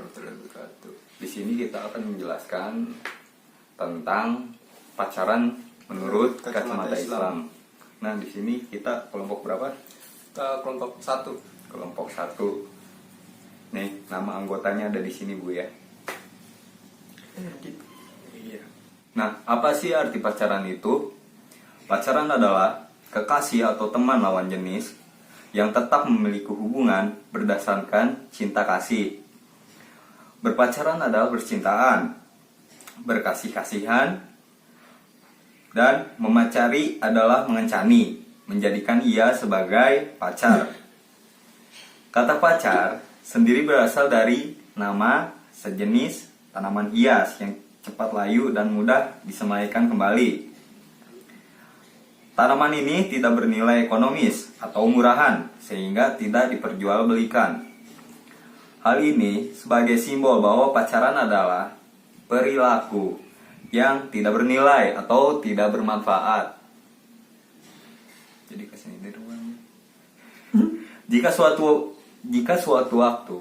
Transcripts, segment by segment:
warahmatullahi wabarakatuh. Di sini kita akan menjelaskan tentang pacaran menurut kacamata Islam. Nah, di sini kita kelompok berapa? Kita kelompok 1. Kelompok 1. Nih, nama anggotanya ada di sini, Bu ya. Iya. Nah, apa sih arti pacaran itu? Pacaran adalah kekasih atau teman lawan jenis yang tetap memiliki hubungan berdasarkan cinta kasih. Berpacaran adalah bercintaan, berkasih-kasihan, dan memacari adalah mengencani, menjadikan ia sebagai pacar. Kata pacar sendiri berasal dari nama sejenis tanaman hias yang cepat layu dan mudah disemaikan kembali. Tanaman ini tidak bernilai ekonomis atau murahan sehingga tidak diperjualbelikan. Hal ini sebagai simbol bahwa pacaran adalah perilaku yang tidak bernilai atau tidak bermanfaat. Jadi kesini dari ruang. Jika suatu waktu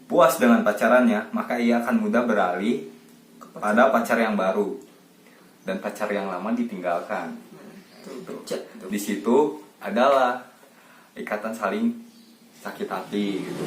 puas dengan pacarannya, maka ia akan mudah beralih pada pacar yang baru dan pacar yang lama ditinggalkan. Di situ adalah ikatan saling sakit hati gitu.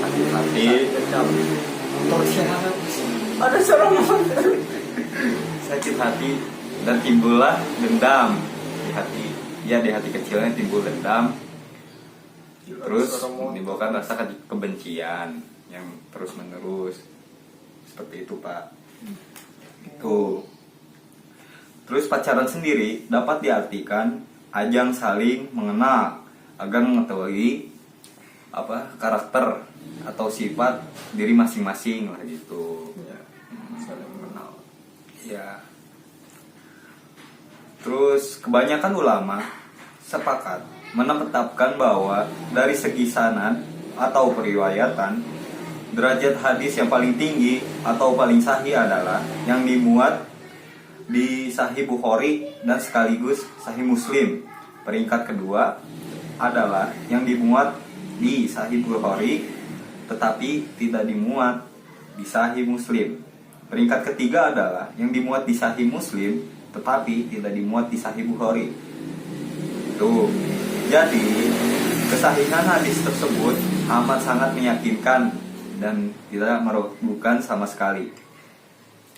Sakit hati. Ada seorang Sakit hati dan timbullah dendam di hati. Ya, di hati kecilnya timbul dendam. Terus menimbulkan rasa kebencian yang terus menerus. Seperti itu, Pak. Itu. Terus pacaran sendiri dapat diartikan ajang saling mengenal agar mengetahui karakter atau sifat diri masing-masing lah gitu. ya, saling mengenal. Ya. Terus kebanyakan ulama sepakat menetapkan bahwa dari segi sanad atau periwayatan, derajat hadis yang paling tinggi atau paling sahih adalah yang dimuat di Sahih Bukhari dan sekaligus Sahih Muslim. Peringkat kedua adalah yang dimuat di Sahih Bukhari tetapi tidak dimuat di Sahih Muslim. Peringkat ketiga adalah yang dimuat di Sahih Muslim tetapi tidak dimuat di Sahih Bukhari. Tuh. Jadi, kesahihan hadis tersebut amat sangat meyakinkan dan tidak meragukan sama sekali.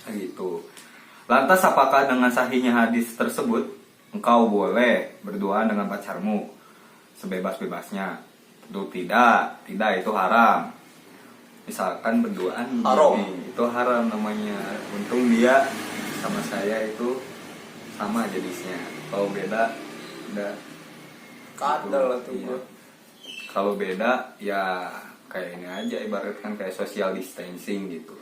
Gitu. Lantas apakah dengan sahihnya hadis tersebut engkau boleh berduaan dengan pacarmu sebebas-bebasnya? Tentu tidak itu haram. Misalkan berduaan haram, itu haram namanya. Untung dia sama saya itu sama jenisnya. Kalau beda udah kadal lah tuh. Iya. Kalau beda ya kayak ini aja, ibaratkan kayak social distancing gitu.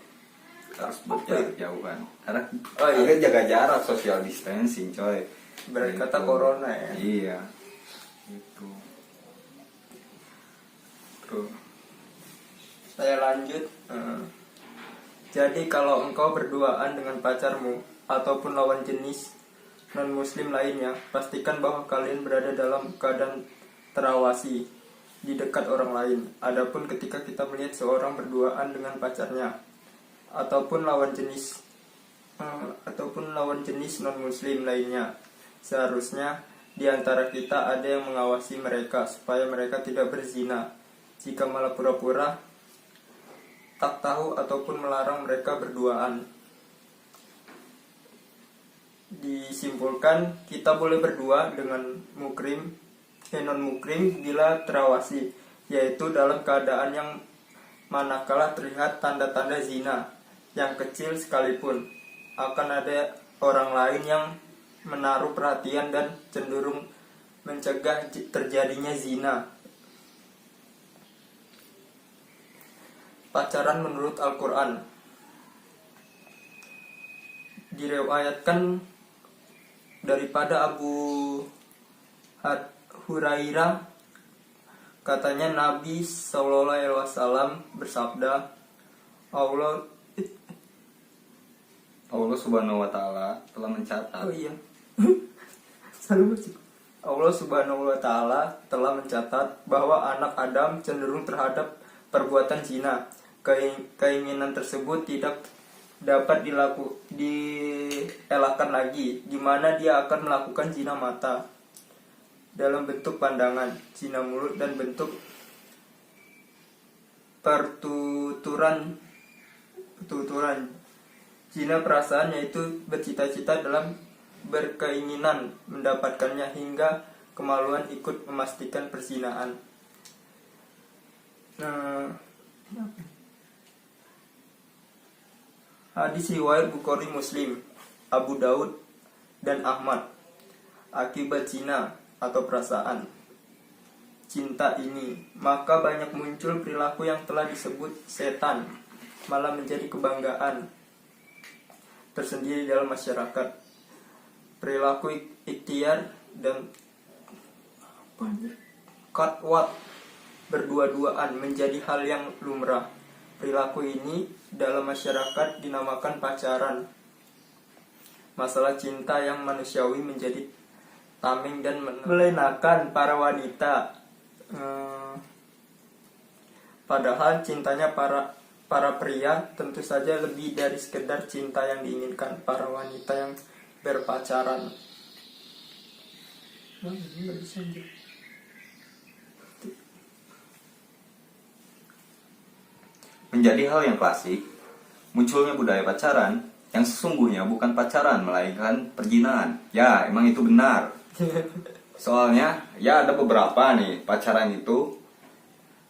Harus berjarak jauhan. Karena jaga jarak, social distancing, coy. Berarti gitu. kata corona ya. Iya. Gitu. Tuh. Saya lanjut. Jadi kalau engkau berduaan dengan pacarmu ataupun lawan jenis non muslim lainnya, pastikan bahwa kalian berada dalam keadaan terawasi di dekat orang lain. Adapun ketika kita melihat seorang berduaan dengan pacarnya ataupun lawan jenis non muslim lainnya, seharusnya di antara kita ada yang mengawasi mereka supaya mereka tidak berzina. Jika malah pura-pura tak tahu ataupun melarang mereka berduaan. Disimpulkan, kita boleh berdua dengan non mukrim bila terawasi, yaitu dalam keadaan yang manakala terlihat tanda-tanda zina yang kecil sekalipun, akan ada orang lain yang menaruh perhatian dan cenderung mencegah terjadinya zina. Pacaran menurut Al-Quran. Diriwayatkan daripada Abu Hurairah, katanya Nabi SAW bersabda, Allah Subhanahu wa Ta'ala telah mencatat. Oh iya. Allah Subhanahu wa Ta'ala telah mencatat bahwa anak Adam cenderung terhadap perbuatan zina keinginan tersebut tidak dapat dielakkan lagi, di mana dia akan melakukan zina mata dalam bentuk pandangan, zina mulut, dan bentuk pertuturan, zina perasaan, yaitu bercita-cita dalam berkeinginan mendapatkannya hingga kemaluan ikut memastikan perzinaan. Hadis riwayat Bukhari, Muslim, Abu Daud, dan Ahmad. Akibat zina atau perasaan cinta ini, maka banyak muncul perilaku yang telah disebut setan, malah menjadi kebanggaan tersendiri dalam masyarakat. Perilaku ikhtiar dan katwat berdua-duaan menjadi hal yang lumrah. Perilaku ini dalam masyarakat dinamakan pacaran. Masalah cinta yang manusiawi menjadi tameng dan melenakan para wanita. Padahal cintanya para pria tentu saja lebih dari sekedar cinta yang diinginkan para wanita yang berpacaran. Menjadi hal yang klasik, munculnya budaya pacaran yang sesungguhnya bukan pacaran, melainkan perzinahan. Ya, emang itu benar. Soalnya, ya ada beberapa nih, pacaran itu,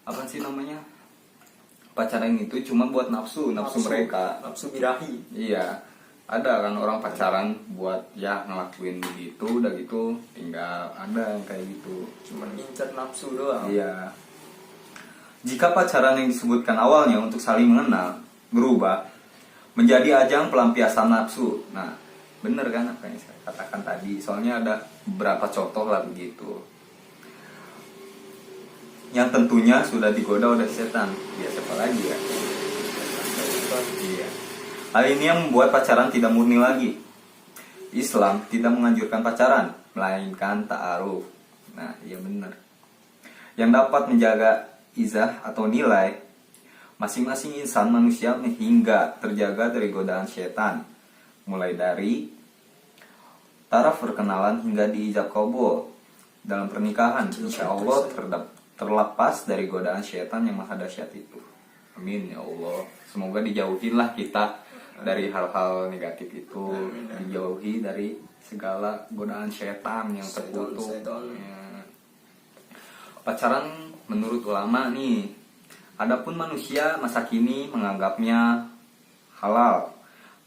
apa sih namanya? Pacaran itu cuma buat nafsu mereka. Nafsu birahi. Iya, ada kan orang pacaran buat ya ngelakuin begitu, udah gitu tinggal ada yang kayak gitu. Cuma ngincer nafsu doang. Iya. Jika pacaran yang disebutkan awalnya untuk saling mengenal berubah menjadi ajang pelampiasan nafsu. Nah, bener kan apa yang saya katakan tadi. Soalnya ada beberapa contoh lah begitu. Yang tentunya sudah digoda oleh setan. Ya siapa lagi ya? Iya. Hal ini yang membuat pacaran tidak murni lagi. Islam tidak menganjurkan pacaran, melainkan ta'aruf. Nah, iya benar. Yang dapat menjaga izah atau nilai masing-masing insan manusia hingga terjaga dari godaan setan, mulai dari taraf perkenalan hingga diijab kabul dalam pernikahan, insya Allah terlepas dari godaan setan yang maha dahsyat itu. Amin ya Allah. Semoga dijauhilah kita dari hal-hal negatif itu, dijauhi dari segala godaan setan yang terkutuk. Ya. Pacaran menurut ulama nih, adapun manusia masa kini menganggapnya halal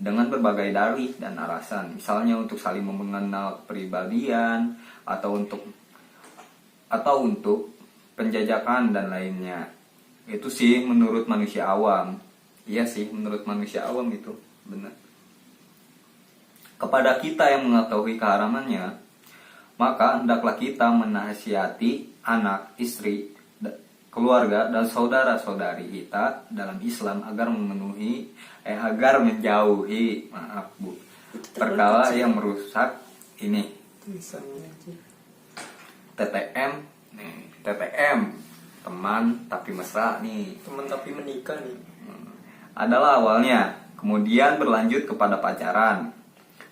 dengan berbagai dalih dan alasan, misalnya untuk saling mengenal kepribadian atau untuk penjajakan dan lainnya. Itu sih menurut manusia awam. Iya sih, menurut manusia awam itu benar. Kepada kita yang mengetahui keharamannya, maka hendaklah kita menasihati anak, istri, keluarga dan saudara-saudari kita dalam Islam agar menjauhi perkara yang merusak ini. TTM, teman tapi mesra nih. Teman tapi menikah nih. Adalah awalnya, kemudian berlanjut kepada pacaran.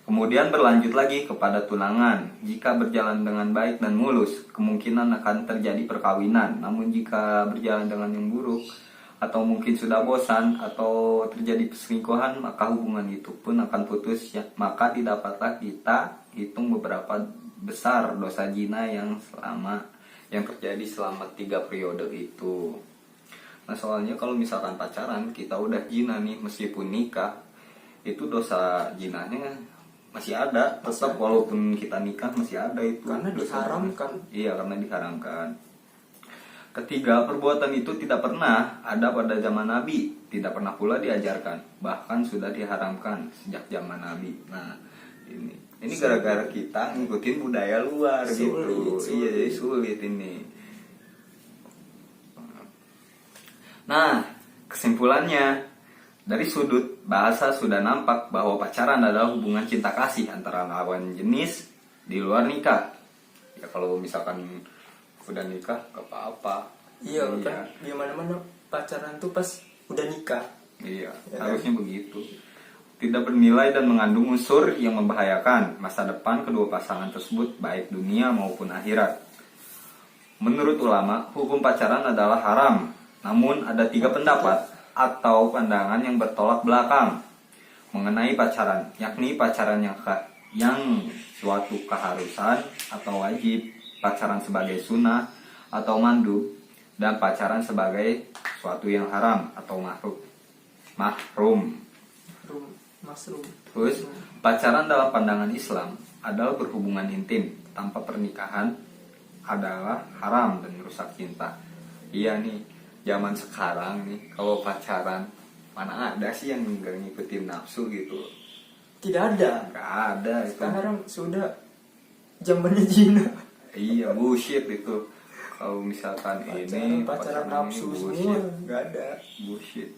Kemudian berlanjut lagi kepada tunangan. Jika berjalan dengan baik dan mulus, kemungkinan akan terjadi perkawinan. Namun jika berjalan dengan yang buruk, atau mungkin sudah bosan, atau terjadi perselingkuhan, maka hubungan itu pun akan putus. Maka didapatlah kita hitung beberapa besar dosa zina yang terjadi selama 3 periode itu. Nah, soalnya kalau misalkan pacaran, kita udah zina nih, meskipun nikah, itu dosa zinanya masih ada, tetap walaupun kita nikah masih ada itu. Karena diharamkan. Iya, karena diharamkan. Ketiga, perbuatan itu tidak pernah ada pada zaman Nabi, tidak pernah pula diajarkan, bahkan sudah diharamkan sejak zaman Nabi. Nah, ini gara-gara kita ngikutin budaya luar gitu. Iya, jadi sulit ini. Nah, kesimpulannya, dari sudut bahasa sudah nampak bahwa pacaran adalah hubungan cinta kasih antara lawan jenis di luar nikah. Ya kalau misalkan udah nikah gak apa-apa. Iya. Kan di mana-mana pacaran tuh pas udah nikah. Iya, Ya. harusnya begitu. Tidak bernilai dan mengandung unsur yang membahayakan masa depan kedua pasangan tersebut baik dunia maupun akhirat. Menurut ulama, hukum pacaran adalah haram. Namun ada 3 pendapat atau pandangan yang bertolak belakang mengenai pacaran, yakni pacaran yang suatu keharusan atau wajib, pacaran sebagai sunnah atau mandub, dan pacaran sebagai suatu yang haram atau mahrum. Masrum. Terus, pacaran dalam pandangan Islam adalah berhubungan intim tanpa pernikahan adalah haram dan merusak cinta. Iya nih, zaman sekarang nih kalau pacaran mana ada sih yang nggak ngikutin nafsu gitu? Tidak ada. Nggak ada itu. Sekarang sudah zamannya zina. Iya, bullshit itu. Kalau misalkan ini Pacaran nafsu ini semua nggak ada. bullshit.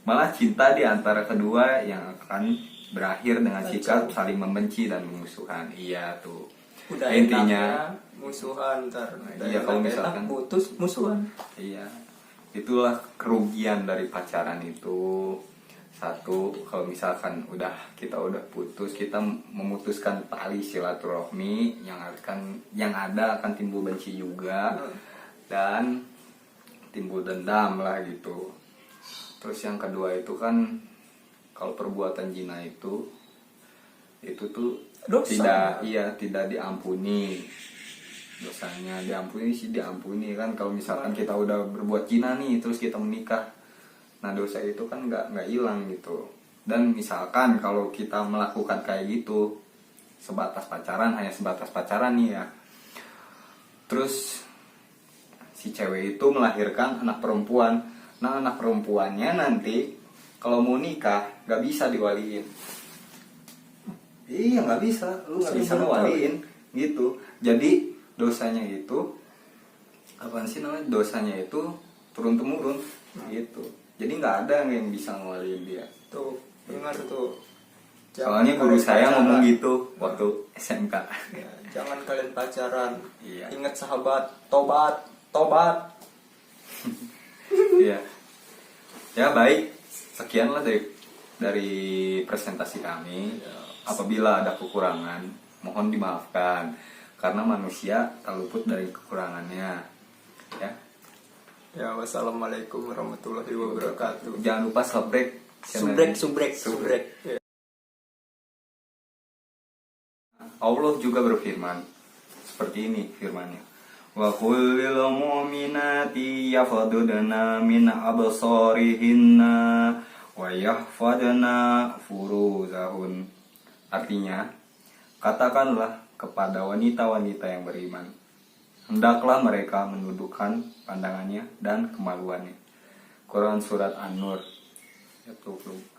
Malah cinta di antara kedua yang akan berakhir dengan sikap saling membenci dan memusuhan. Iya tuh. Udah Intinya, enaknya musuhan ntar. iya, kalau misalkan putus musuhan. iya, itulah kerugian dari pacaran itu. Satu, kalau misalkan kita udah putus, kita memutuskan tali silaturahmi yang ada akan timbul benci juga dan timbul dendam lah gitu. Terus yang kedua itu kan kalau perbuatan zina itu tuh Dosa. tidak diampuni. Dosanya diampuni kan kalau misalkan kita udah berbuat zina nih terus kita menikah. Nah, dosa itu kan nggak hilang gitu. Dan misalkan kalau kita melakukan kayak gitu hanya sebatas pacaran nih ya. Terus si cewek itu melahirkan anak perempuan. Nah, anak perempuannya nanti kalau mau nikah nggak bisa diwaliin. Iya, nggak bisa, lu nggak bisa ngewaliin gitu. Jadi dosanya itu apaan sih namanya? Dosanya itu turun temurun gitu. Jadi nggak ada yang bisa ngewaliin dia. Tuh, dengar tuh. Soalnya guru kalian saya pacaran. ngomong gitu waktu SMK. Ya, jangan kalian pacaran. Iya. Ingat sahabat, tobat. Iya. Ya baik, sekianlah dari presentasi kami. Apabila ada kekurangan, mohon dimaafkan karena manusia tak luput dari kekurangannya. Ya. Ya, wassalamualaikum warahmatullahi wabarakatuh. Jangan lupa subrek. Subrek. Ya. Allah juga berfirman seperti ini firman-Nya. Wa qul lil mu'minati yafdudna min absarihinna wa yahfadna furuzahun. Artinya, katakanlah kepada wanita-wanita yang beriman, hendaklah mereka menundukkan pandangannya dan kemaluannya. Quran surat An-Nur ayat 20.